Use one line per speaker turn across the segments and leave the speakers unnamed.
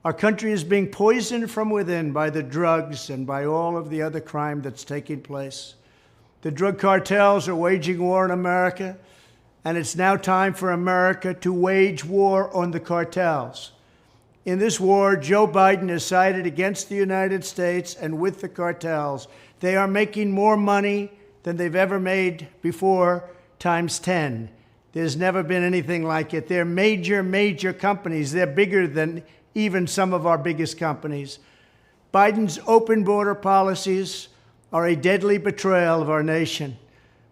Our country is being poisoned from within by the drugs and by all of the other crime that's taking place. The drug cartels are waging war in America, and it's now time for America to wage war on the cartels. In this war, Joe Biden has sided against the United States and with the cartels. They are making more money than they've ever made before, times 10. There's never been anything like it. They're major, major companies. They're bigger than even some of our biggest companies. Biden's open border policies are a deadly betrayal of our nation.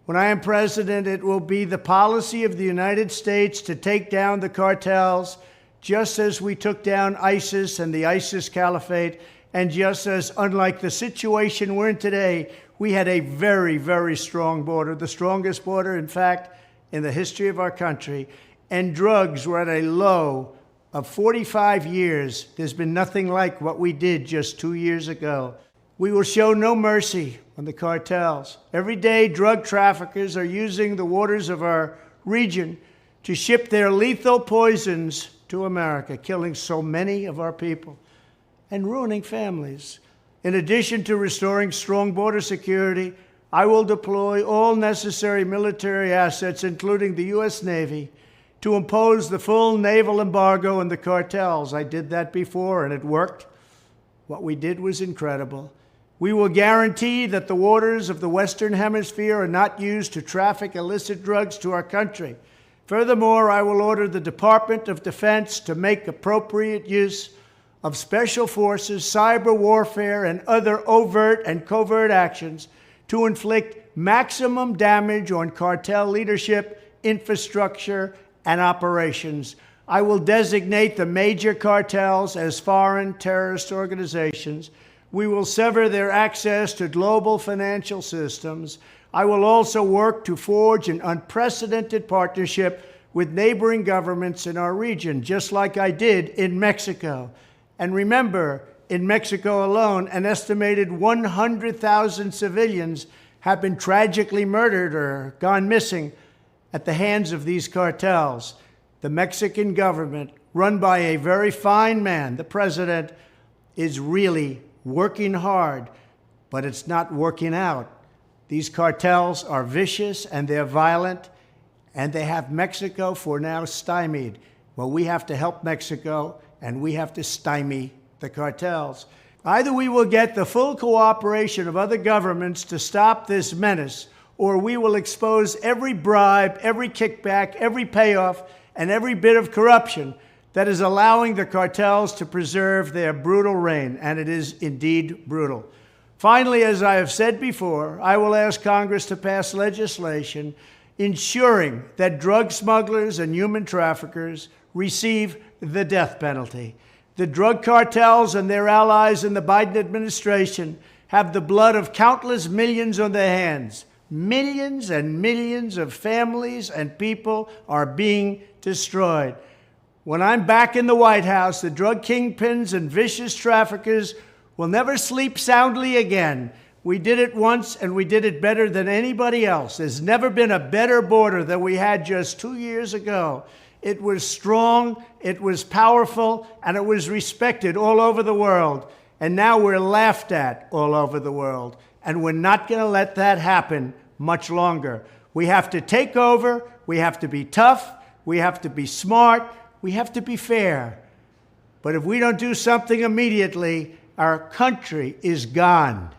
When I am president, it will be the policy of the United States to take down the cartels, just as we took down ISIS and the ISIS caliphate, and just as, unlike the situation we're in today, we had a very, very strong border, the strongest border, in fact, in the history of our country, and drugs were at a low of 45 years. There's been nothing like what we did just 2 years ago. We will show no mercy on the cartels. Every day, drug traffickers are using the waters of our region to ship their lethal poisons to America, killing so many of our people and ruining families. In addition to restoring strong border security, I will deploy all necessary military assets, including the U.S. Navy, to impose the full naval embargo on the cartels. I did that before, and it worked. What we did was incredible. We will guarantee that the waters of the Western Hemisphere are not used to traffic illicit drugs to our country. Furthermore, I will order the Department of Defense to make appropriate use of special forces, cyber warfare, and other overt and covert actions to inflict maximum damage on cartel leadership, infrastructure, and operations. I will designate the major cartels as foreign terrorist organizations. We will sever their access to global financial systems. I will also work to forge an unprecedented partnership with neighboring governments in our region, just like I did in Mexico. And remember, in Mexico alone, an estimated 100,000 civilians have been tragically murdered or gone missing at the hands of these cartels. The Mexican government, run by a very fine man, the president, is really working hard, but it's not working out. These cartels are vicious and they're violent, and they have Mexico for now stymied. Well, we have to help Mexico, and we have to stymie the cartels. Either we will get the full cooperation of other governments to stop this menace, or we will expose every bribe, every kickback, every payoff, and every bit of corruption that is allowing the cartels to preserve their brutal reign, and it is indeed brutal. Finally, as I have said before, I will ask Congress to pass legislation ensuring that drug smugglers and human traffickers receive the death penalty. The drug cartels and their allies in the Biden administration have the blood of countless millions on their hands. Millions and millions of families and people are being destroyed. When I'm back in the White House, the drug kingpins and vicious traffickers will never sleep soundly again. We did it once, and we did it better than anybody else. There's never been a better border than we had just 2 years ago. It was strong, it was powerful, and it was respected all over the world. And now we're laughed at all over the world. And we're not going to let that happen much longer. We have to take over, we have to be tough, we have to be smart, we have to be fair. But if we don't do something immediately, our country is gone.